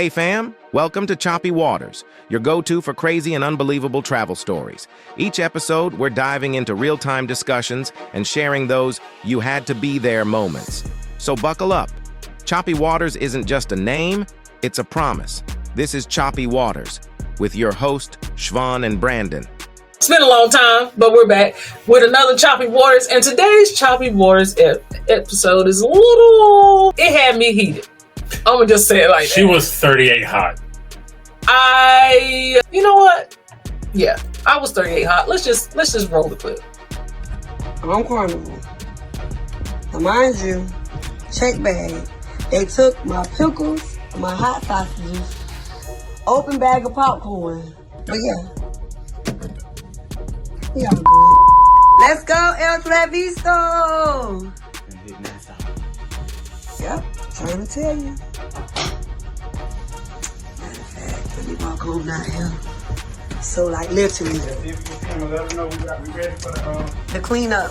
Hey fam, welcome to Choppy Waters, your go-to for crazy and unbelievable travel stories. Each episode, we're diving into real-time discussions and sharing those you-had-to-be-there moments. So buckle up. Choppy Waters isn't just a name, it's a promise. This is Choppy Waters, with your host, Charvon and Brandon. It's been a long time, but we're back with another Choppy Waters, and today's Choppy Waters episode is it had me heated. I'm gonna just say it like that. She was 38 hot. You know what? Yeah, I was 38 hot. Let's just roll the clip. I'm Carnvial. Now mind you, check bag. They took my pickles, my hot sausages, open bag of popcorn. But yeah, we all good. Let's go, El Travisto. Yep, trying to tell you. Matter of fact, let me walk on down here. So like literally. The cleanup.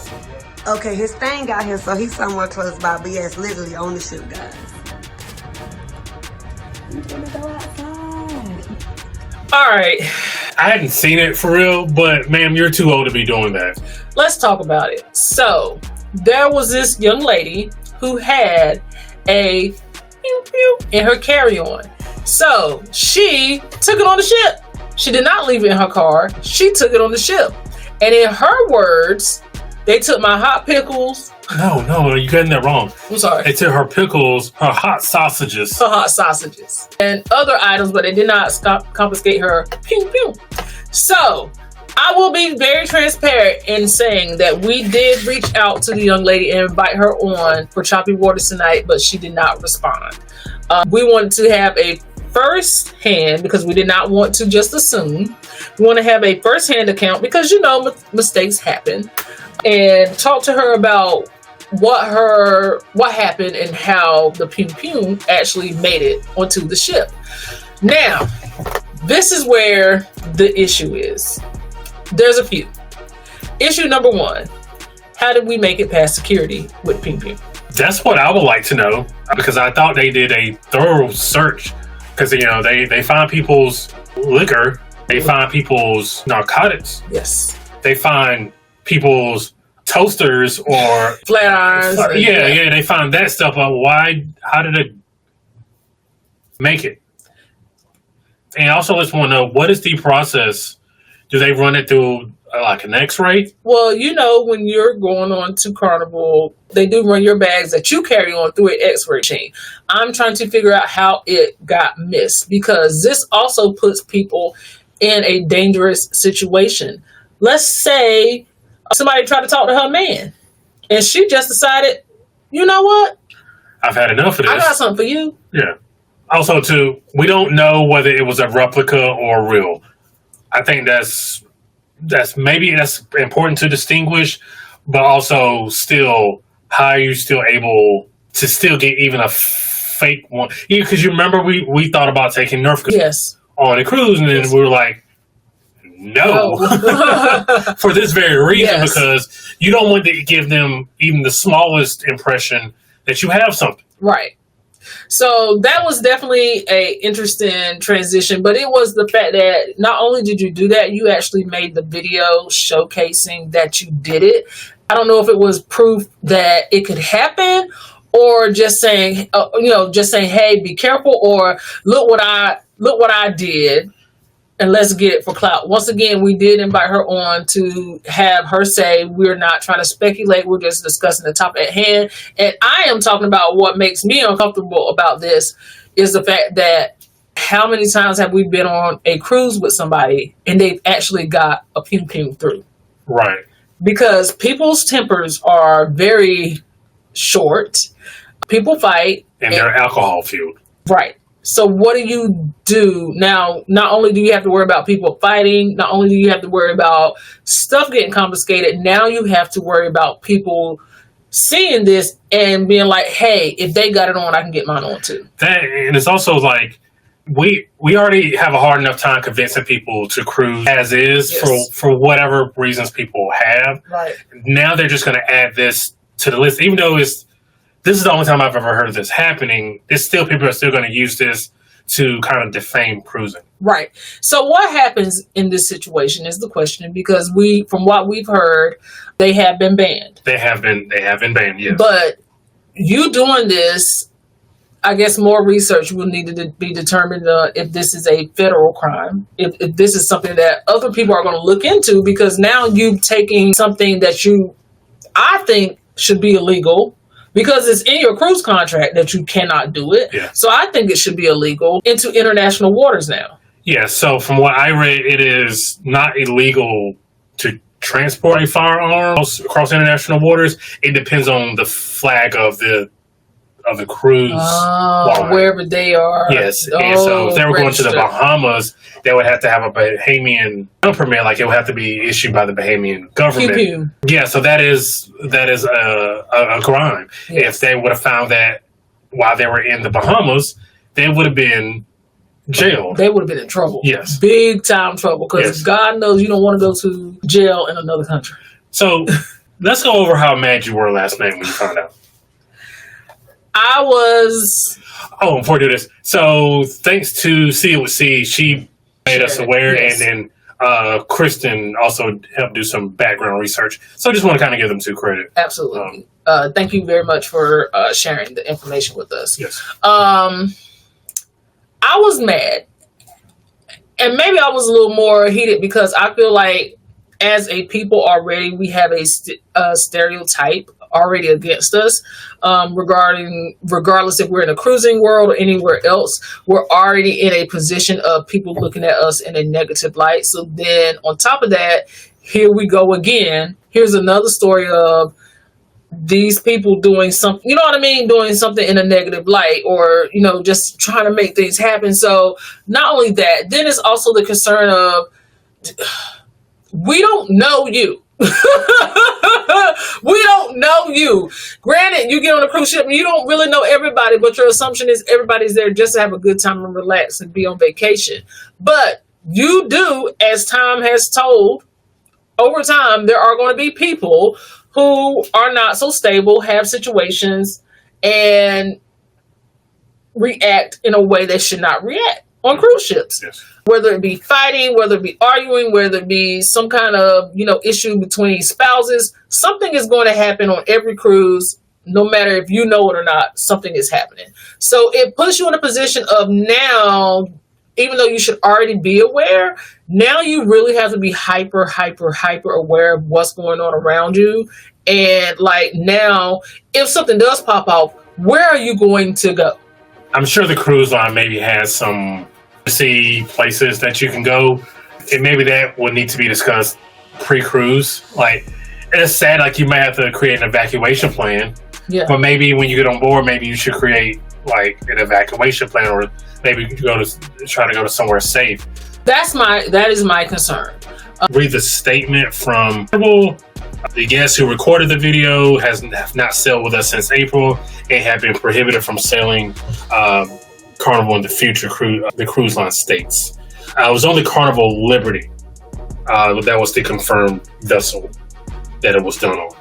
Okay, his thing got here, so he's somewhere close by, but yeah, it's literally on the ship, guys. You gonna go outside? All right, I hadn't seen it for real, but ma'am, you're too old to be doing that. let's talk about it. So there was this young lady who had a pew pew in her carry-on. So she took it on the ship. She did not leave it in her car. She took it on the ship. And in her words, they took my hot pickles. No, you're getting that wrong. I'm sorry. They took her pickles, her hot sausages. Her hot sausages and other items, but they did not confiscate her pew pew. So I will be very transparent in saying that we did reach out to the young lady and invite her on for Choppy Waters tonight, but she did not respond. We wanted to have a first hand because we did not want to just assume. We want to have a first hand account because mistakes happen, and talk to her about what happened and how the pew pew actually made it onto the ship. Now, this is where the issue is. There's a few. Issue number one, how did we make it past security with pew pew? That's what I would like to know, because I thought they did a thorough search, because they find people's liquor, they find people's narcotics, Yes. they find people's toasters or Flat irons. yeah, they find that stuff. But how did it make it? And also, let's want to know, what is the process? Do they run it through like an X-ray? Well, when you're going on to Carnival, they do run your bags that you carry on through an X-ray machine. I'm trying to figure out how it got missed, because this also puts people in a dangerous situation. Let's say somebody tried to talk to her man, and she just decided, you know what? I've had enough of this. I got something for you. Yeah. Also, too, we don't know whether it was a replica or real. I think that's important to distinguish, but also still, how are you still able to still get even a fake one? Yeah, because you remember we thought about taking Nerf Yes. on a cruise, and then we were like, no. For this very reason, Yes. because you don't want to give them even the smallest impression that you have something. Right. So that was definitely a interesting transition, but it was the fact that not only did you do that, you actually made the video showcasing that you did it. I don't know if it was proof that it could happen, or just saying, hey, be careful, or look what I did, and let's get it for clout. Once again, we did invite her on to have her say, we're not trying to speculate, we're just discussing the topic at hand. And I am talking about what makes me uncomfortable about this is the fact that how many times have we been on a cruise with somebody and they've actually got a pew pew through? Right. Because people's tempers are very short. People fight. And they're alcohol fueled. Right. So what do you do now? Not only do you have to worry about people fighting, not only do you have to worry about stuff getting confiscated, now you have to worry about people seeing this and being like, hey, if they got it on, I can get mine on too. And it's also like, we already have a hard enough time convincing people to cruise as is. Yes. for whatever reasons people have. Right. Now they're just going to add this to the list, even though this is the only time I've ever heard of this happening. It's still, people are still going to use this to kind of defame cruising. Right. So what happens in this situation is the question, because from what we've heard, they have been banned. They have been banned, yes. But you doing this, I guess more research will need to be determined if this is a federal crime, if this is something that other people are going to look into, because now you've taken something that I think should be illegal, because it's in your cruise contract that you cannot do it. Yeah. So I think it should be illegal into international waters now. Yeah, so from what I read, it is not illegal to transport a firearm across international waters. It depends on the flag of the cruise line. Wherever they are. Yes, and so if they were going to the Bahamas, they would have to have a Bahamian permit, like it would have to be issued by the Bahamian government. Pew. Yeah, so that is a crime. Yes. If they would have found that while they were in the Bahamas, they would have been jailed. They would have been in trouble. Yes. Big time trouble, because God knows you don't want to go to jail in another country. So let's go over how mad you were last night when you found out. I was... Oh, before I do this, so thanks to See It With C, she made us aware, yes. and then Kristen also helped do some background research. So I just want to kind of give them two credit. Absolutely. Thank you very much for sharing the information with us. Yes. I was mad, and maybe I was a little more heated because I feel like as a people already, we have a stereotype already against us regardless if we're in a cruising world or anywhere else. We're already in a position of people looking at us in a negative light. So then on top of that, here we go again. Here's another story of these people doing something, you know what I mean? Doing something in a negative light, or, you know, just trying to make things happen. So not only that, then it's also the concern of, we don't know you. We don't know you. Granted, you get on a cruise ship and you don't really know everybody, but your assumption is everybody's there just to have a good time and relax and be on vacation. But you do, as time has told, over time, there are going to be people who are not so stable, have situations, and react in a way they should not react on cruise ships. Yes. Whether it be fighting, whether it be arguing, whether it be some kind of, issue between spouses, something is going to happen on every cruise, no matter if you know it or not, something is happening. So it puts you in a position of now, even though you should already be aware, now you really have to be hyper aware of what's going on around you. And like now, if something does pop off, where are you going to go? I'm sure the cruise line maybe has some places that you can go, and maybe that would need to be discussed pre-cruise. Like, it's sad, like you might have to create an evacuation plan. Yeah. But maybe when you get on board, maybe you should create like an evacuation plan, or maybe you try to go to somewhere safe. That is my concern. Read the statement from the guest who recorded the video have not sailed with us since April and have been prohibited from sailing Carnival in the future, the cruise line states. It was only Carnival Liberty that was the confirmed vessel that it was done on.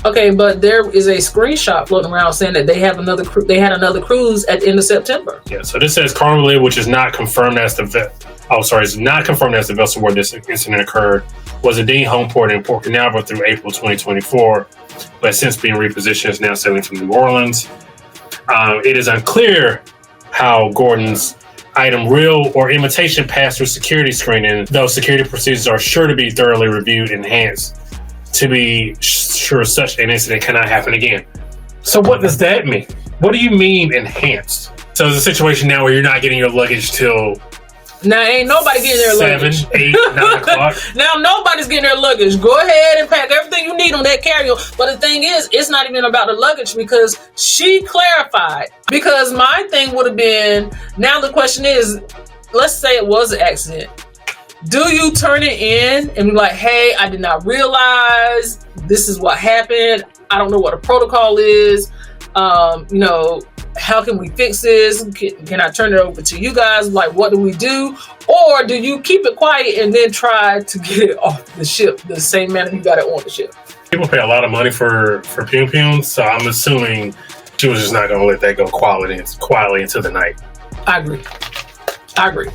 Okay, but there is a screenshot floating around saying that they had another cruise at the end of September. Yeah, so this says Carnival Liberty, which is not confirmed as it's not confirmed as the vessel where this incident occurred, was a deemed home port in Port Canaveral through April 2024, but since being repositioned is now sailing from New Orleans. It is unclear how Gordon's item, real or imitation, passed through security screening, though security procedures are sure to be thoroughly reviewed and enhanced to be sure such an incident cannot happen again. So what does that mean? What do you mean enhanced? So there's a situation now where you're not getting your luggage till now ain't nobody getting their 7, luggage. 8, 9 o'clock. Now nobody's getting their luggage. Go ahead and pack everything you need on that carry-on. But the thing is, it's not even about the luggage, because she clarified. Because my thing would have been, now the question is, let's say it was an accident. Do you turn it in and be like, hey, I did not realize this is what happened. I don't know what a protocol is. How can we fix this? Can I turn it over to you guys? Like, what do we do? Or do you keep it quiet and then try to get it off the ship the same manner you got it on the ship? People pay a lot of money for Pum Pum, so I'm assuming she was just not going to let that go quietly into the night. I agree. I agree.